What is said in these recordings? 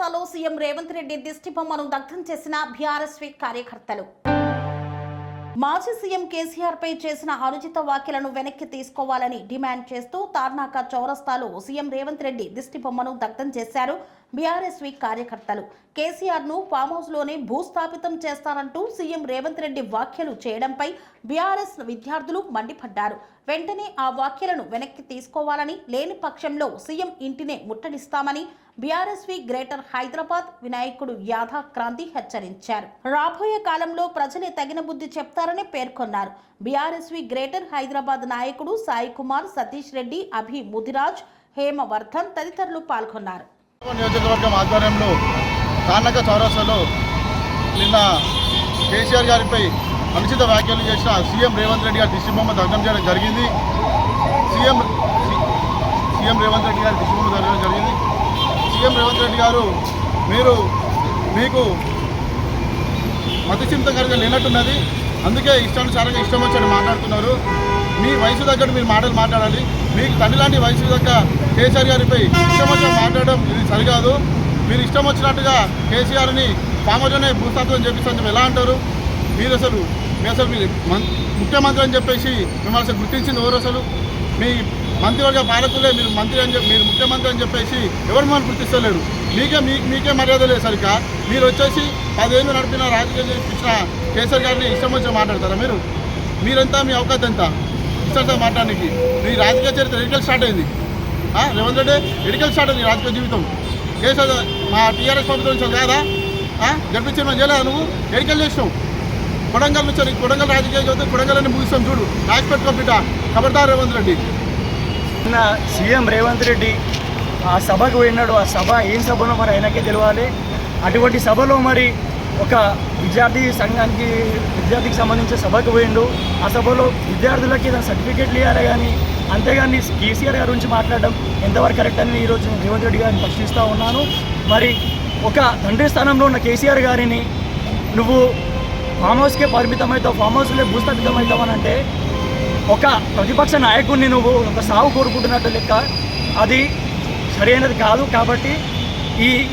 చౌరస్తాలో సీఎం రేవంత్ రెడ్డి దిష్టిబొమ్మను దగ్ధం చేసిన బీఆర్ఎస్వి కార్యకర్తలు. మాజీ సీఎం కేసీఆర్ పై చేసిన అనుచిత వ్యాఖ్యలను వెనక్కి తీసుకోవాలని డిమాండ్ చేస్తూ తార్నాక చౌరస్తాలో సీఎం రేవంత్ రెడ్డి దిష్టిబొమ్మను దగ్ధం చేశారు బీఆర్ఎస్వి కార్యకర్తలు. కేసీఆర్ ను ఫామ్ హౌస్ లోనే భూస్థాపితం చేస్తారంటూ సీఎం రేవంత్ రెడ్డి వ్యాఖ్యలు చేయడంపై బీఆర్ఎస్ విద్యార్థులు మండిపడ్డారు. వెంటనే ఆ వ్యాఖ్యలను వెనక్కి తీసుకోవాలని, లేని పక్షంలో సీఎం ఇంటినే ముట్టడిస్తామని బీఆర్ఎస్వి గ్రేటర్ హైదరాబాద్ వినాయకుడు యాదా క్రాంతి హెచ్చరించారు. రాబోయే కాలంలో ప్రజలే తగిన బుద్ధి చెప్తారని పేర్కొన్నారు. బీఆర్ఎస్వి గ్రేటర్ హైదరాబాద్ నాయకుడు సాయి కుమార్, సతీష్ రెడ్డి, అభి ముదిరాజ్, హేమవర్ధన్ తదితరులు పాల్గొన్నారు. నియోజకవర్గం ఆధ్వర్యంలో తార్నాక చౌరస్తాలో నిన్న కేసీఆర్ గారిపై అనుచిత వ్యాఖ్యలు చేసిన సీఎం రేవంత్ రెడ్డి గారి దిష్టిబొమ్మ దగ్ధం చేయడం జరిగింది. సీఎం రేవంత్ రెడ్డి గారి దిష్టిబొమ్మ దగ్ధం జరిగింది. సీఎం రేవంత్ రెడ్డి గారు మీకు మతిస్థిమితం కలిగి లేనట్టున్నది. అందుకే ఇష్టానుసారంగా ఇష్టం వచ్చి మాట్లాడుతున్నారు. మీ వయసు తగ్గట్టు మీరు మాటలు మాట్లాడాలి. మీకు తండ్రి లాంటి వయసు దగ్గర కేసీఆర్ గారిపై ఇష్టం వచ్చిన మాట్లాడడం ఇది సరికాదు. మీరు ఇష్టం వచ్చినట్టుగా కేసీఆర్ని పామోజనే భూస్థాపితం చేపిస్తాను ఎలా అంటారు? మీరు ముఖ్యమంత్రి అని చెప్పేసి మిమ్మల్ని అసలు గుర్తించింది ఎవరు? అసలు మీ మంత్రివర్గ పాలకులే మీరు మంత్రి అని చెప్పి మీరు ముఖ్యమంత్రి అని చెప్పేసి ఎవరు మిమ్మల్ని గుర్తిస్తలేరు. మీకే మర్యాద లేదు. సరిగ్గా మీరు వచ్చేసి 10 ఏళ్ళు నడిపిన రాజకీయాలు ఇచ్చిన కేసీఆర్ గారిని ఇష్టం వచ్చి మాట్లాడతారా? మీరెంత, మీ అవకాశం ఎంత ఇష్టంతో మాట్లాడడానికి? మీ రాజకీయ చరిత్ర ఎడికల్ స్టార్ట్ అయింది. రేవంత్ రెడ్డి ఎడికల్ స్టార్ట్ అయింది రాజకీయ జీవితం. కేసీఆర్ మా టీఆర్ఎస్ ప్రభుత్వం నుంచి కాదా గడిపించిన చేయలేదా? నువ్వు ఎడికల్ చేసినావు. కొడంగల్ నుంచి కొడంగల్ రాజకీయాలు చదివితే కొడంగల్ని ముగిస్తాం చూడు. రాసి పెట్టుకో బిడ్డ. ఖబర్దార్ రేవంత్ రెడ్డి. నిన్న సీఎం రేవంత్ రెడ్డి ఆ సభకు పోయినాడు. ఆ సభ ఏం సభలో మరి ఆయనకే తెలియాలి. అటువంటి సభలో మరి ఒక విద్యార్థికి సంబంధించిన సభకు పోయిండు. ఆ సభలో విద్యార్థులకి ఏదైనా సర్టిఫికేట్లు ఇవ్వాలి, కానీ అంతేగాని కేసీఆర్ గారి గురించి మాట్లాడడం ఎంతవరకు కరెక్ట్ అని ఈరోజు రేవంత్ రెడ్డి గారిని ప్రశ్నిస్తూ ఉన్నాను. మరి ఒక తండ్రి స్థానంలో ఉన్న కేసీఆర్ గారిని నువ్వు ఫామ్ హౌస్కే పరిమితమవుతావు, ఫామ్ హౌస్లో భూస్థాపితమవుతావు అని అంటే ఒక ప్రతిపక్ష నాయకుడిని నువ్వు ఒక సాగు కోరుకుంటున్నట్టు లెక్క. అది సరైనది కాదు. కాబట్టి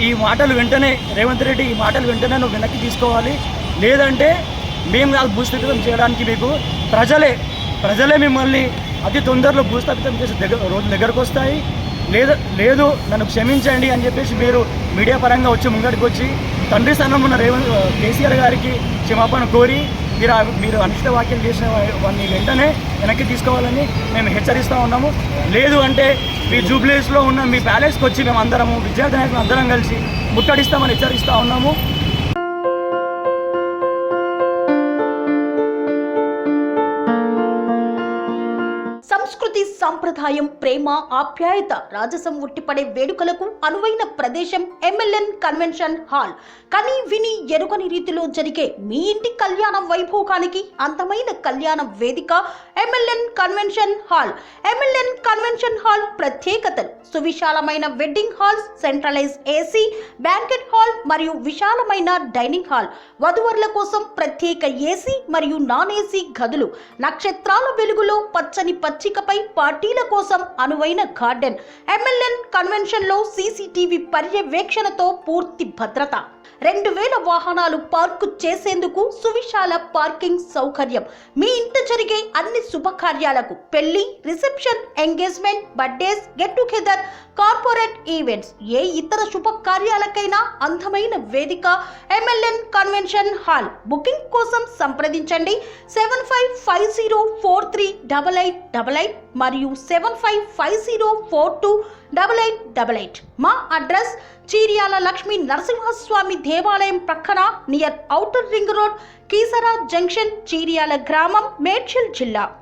ఈ మాటలు వెంటనే రేవంత్ రెడ్డి ఈ మాటలు వెంటనే నువ్వు వెనక్కి తీసుకోవాలి. లేదంటే మేము కాదు భూస్థాపితం చేయడానికి, మీకు ప్రజలే మిమ్మల్ని అతి తొందరలో భూస్థాపితం చేసే రోజులు దగ్గరకు వస్తాయి. లేదు నన్ను క్షమించండి అని చెప్పేసి మీరు మీడియా పరంగా వచ్చి ముంగడికి వచ్చి తండ్రి స్థానంలో ఉన్న కేసీఆర్ గారికి క్షమాపణ కోరి మీరు అనిష్ట వ్యాఖ్యలు చేసిన వాడిని వెంటనే వెనక్కి తీసుకోవాలని మేము హెచ్చరిస్తూ ఉన్నాము. లేదు అంటే మీ జూబ్లీస్లో ఉన్న మీ ప్యాలెస్కి వచ్చి మేము అందరము విద్యార్థి నాయకులు అందరం కలిసి ముట్టడిస్తామని హెచ్చరిస్తూ ఉన్నాము. సంస్కృతి, సంప్రదాయం, ప్రేమ, ఆప్యాయత, రాజసం ఉట్టిపడే వేడుకలకు అనువైన ప్రదేశం ఎంఎల్ఎన్ కన్వెన్షన్ హాల్. కని విని ఎరుగని రీతిలో జరిగే మీ ఇంటి కళ్యాణ వైభోగానికి అందమైన కళ్యాణ వేదిక MLN convention hall. MLN convention hall ప్రత్యేకతలు: సువిశాలమైన wedding halls, centralize AC banquet hall మరియు విశాలమైన డైనింగ్ హాల్, వధువరుల కోసం ప్రత్యేక ఏసీ మరియు నాన్ ఏసీ గదులు, నక్షత్రాల వెలుగులో పచ్చని పచ్చికపై పార్టీల కోసం అనువైన గార్డెన్. ఎంఎల్ఎన్ కన్వెన్షన్ లో సీసీటీవీ పర్యవేక్షణతో పూర్తి భద్రత, 2000 వాహనాలు పార్కు చేసేందుకు సువిశాల పార్కింగ్ సౌకర్యం. మీ ఇంట జరిగే అన్ని శుభకార్యాలకు, పెళ్లి, reception, engagement, birthdays, get together, corporate events, ఏ ఇతర శుభకార్యాలకైనా అందమైన వేదిక ఎంఎల్ఎన్ కన్వెన్షన్ హాల్. బుకింగ్ కోసం సంప్రదించండి 7550438888 మరియు 7550428888. మా అడ్రస్ చీర్యాల లక్ష్మీ నరసింహస్వామి దేవాలయం ప్రక్కన, near outer ring road, Keesara junction, Cheeryal గ్రామం, మేడ్చల్ జిల్లా.